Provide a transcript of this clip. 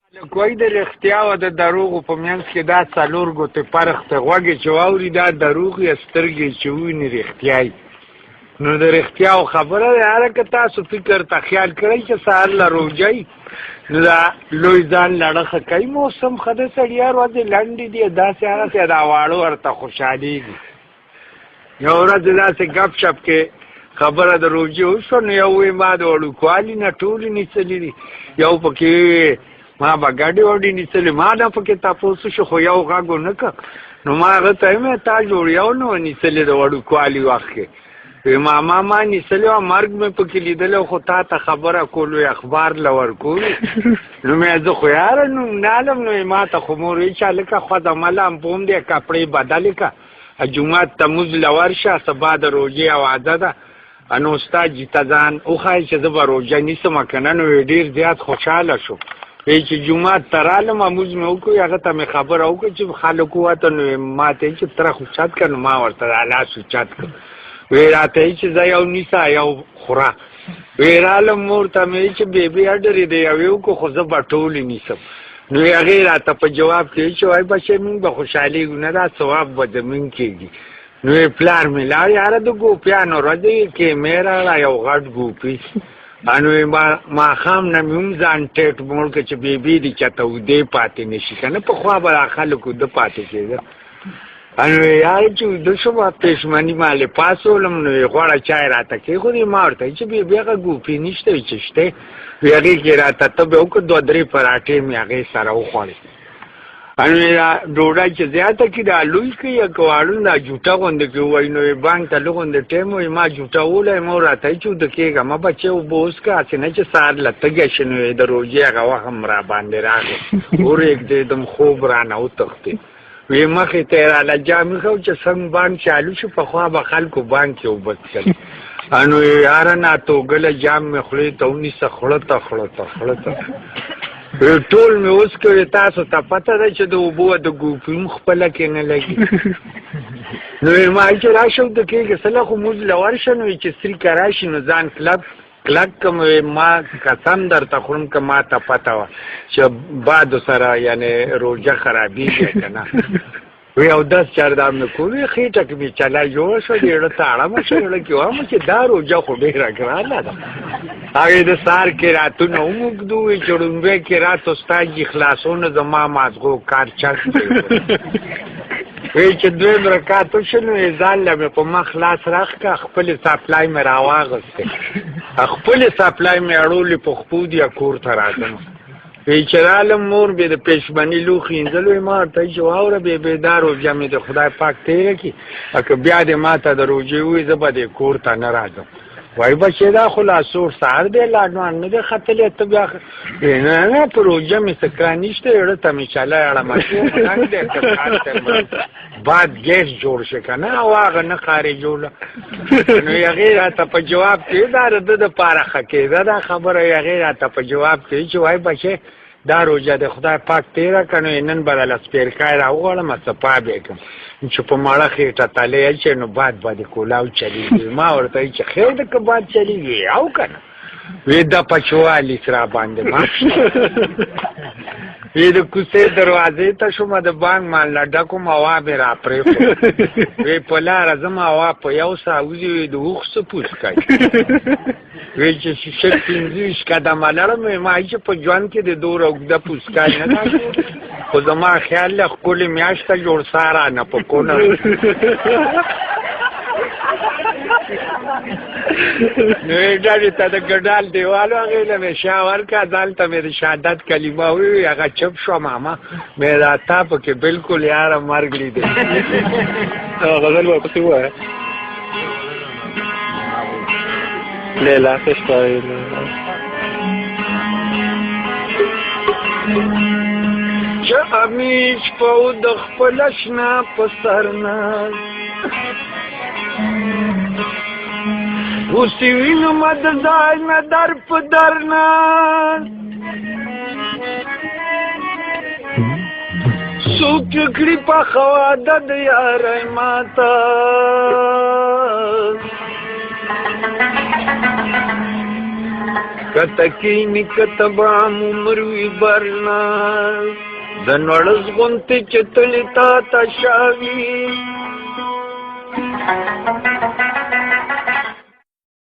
کوی د رښتیا او د دروغو په منځ کې دا څلور ګوتې فرق ته غوږې چې واوري دا دروغ یا سترګې چې وویني رښتیا نو د رښتیاو خبره ده. هله که تاسو فکر ته خیال کړئ چې سهار له روژئ نو دا لوی ځان لړه ښه کوي. موسم ښه ده، سړیا ورځې لنډې دي، داسې هغسې دا واړه ورته خوشحالېږي. یو ورځ داسې ګپ شپ کې خبره د روژې وشوه نو یو وایي ما د وړوکوالي نه ټولې نیسلي دي، یو پکې ما به ګډې وډې نیسلې، ما نه پکې تپوس شو خو یو غږ ونه کړ نو ما هغه ته وایم تا جوړ یو نه و نیسلې د وړوکوالي وخت کې. وی ماما ما نیسلې وه، مرګ مې پکې لیدلی خو تا ته خبره کولو اخبار له ورکولو نو مې زه خو یاره نوم نالم نو ما ته خو مور وایي چې هلکه خوځه ملام پوم دی کپړې بدلې که جومات ته مونځ له ورشه سبا د روژې اوازه ده نو ستا جیته ځان وښایي چې زه به روژه نیسم که نه. نو ډېر زیات خوشحاله شو. وی چې جومات ته رالم مونځ مې وکړو، هغه ته مې خبره وکړه چې خلک ووته نو ما ته یې چې تره اوچت کړه نو ما ورته لاس اوچت کړ. وی راته یې چې زه یو نیسه یو خوره. وی رالم مور ته مې چې بیبي اډرې د یوې وکړو خو زه به ټولې نیسم. نو هغې راته په جواب کې چې وایي بچی مونږ به خوشحالېږو نه دا ثواب به زمونږ کېږي. نو پلار مې لاړ یاره د ګوپیانو ورځ یې کیمې راړه یو غټ ګوپي نو ماښام نه مې هم ځان ټیټ موړ کړه چې بیبي دې چاته اوده پاتې نه شي که نه پخوا به دا خلک اوده پاتې کېده. نو یاره چې اوده شوم پېشمني مالې پاسولم نو غوړه چای راته کېښودې ما ورته وایي چې بیبي هغه ګوپي نشته وي چې شته وي هغې کې راته تبې وکړه دوه درې پراټې مې هغې سره وخوړې. ډوډۍ چې زیاته کړي دا لوی کړي یا که واړون دا جوټه غوندې کړي ووایي نو بانک ته لږ غوندې ټایم وایي ما جوټه وولی ما راته وایي چې اوده کېږه ما بچې اوبه وڅښه هسې نه چې سهار له تږی شي نو د روژې هغه وخت هم را باندې راغی ورېږدېدم خوب رانه وتښتې. وی مخې ته یې راله جامې ښه چې څنګه بانک چالو شو پخوا به خلکو بانک کې اوبه څښل نو یاره ناتوګله جام مې خولې ته ونیسه خړته ټول مې اوس کوي تاسو ته پته ده چې د اوبو د ګوپي هم خپله کې نه لګي. نو ما چې راشه د کېږي سله خو مونځ له ورشه نو چې سریکه راشي نو ځان کلک کم ما قسم درته خورم که ما ته پته وه چې بادو سره یعنې روژه خرابېږي که نه. وی او 10 چردام مې کوي خېټه کې مې چلا جوړه شوه زړه ته اړمه شوه زړه کې وایم چې دا روژه خو ډېره ګرانه ده. هغې د سهار کې راتونه هم اوږده وي چې ړومبی کې رات استاد جي خلاصونه زما مازغو کار چک وی چې دویم رکعت وشو نو ځان له مې په مخ لاس راښ کړه خپلې سپلای مې راواغېستې خپلې سپلای مې اړولې په خپو دي کور ته راځم. وی چې رالم مور بې د پېشمني لوښي اینځل وی ما ورته وایي چې واوره بېبې دا روژه مې د خدای پاک تېره کړي که بیا دې ما ته د روژې ووایي زه به دې کور ته نه راځم. وایي بچې دا خو لا سوړ سهار دی لاډوان نه دی ختلی ته بیا نه نه په روژه مې څه کار نشته زړه ته مې چلی اړمه باد ګیس جوړ شي که نه او هغه نه خارجوله. نو هغې راته په جواب کې دا د ده دپاره ښه کېده دا خبره. هغې راته په جواب کې چې وایي بچې دا روژه د خدای پاک تېره که نو نن به دله سپېرکای را وغواړم څپا به یې کړم چې په مړه خېټه تلی اچوې نو باد به د کولاو چلېږي. ما ورته وایي چې خیر ده که باد چلېږي او که نه. وی د پچوالیس را باندې مات وی د کوڅې دروازې ته شوم د بانک مالنه ډکوم هوا مې را پرېښود. وی په لاره ځم هوا په یو ساه وځي وی د اوښ څه پوس کوي. وی چې 15 قدمه لرم ما چې په ژوند کې د دومره اوږده پوسکای نه ده خو زما خیال له ښکلې میاشته جوړ ساره نه په کونه نو ډاډې ته د ګډال دیوالو هغې له مې شا ورکړه ځان ته مې د شهادت کلمه ووي هغه چپ شوه ماما مې دا تا پکې بلکل یاره مرګ لیدې غزل ورپسې ووایه لیلا څه شپه چې امیش په د خپل اشنا په سر نه اوسې وینم د ځای نه در په در نه څوک کړي پخه واده د یارۍ ماته کته کینی کته بام عمر وی برنا د نړز غونتی چې تلی تا تا شاوی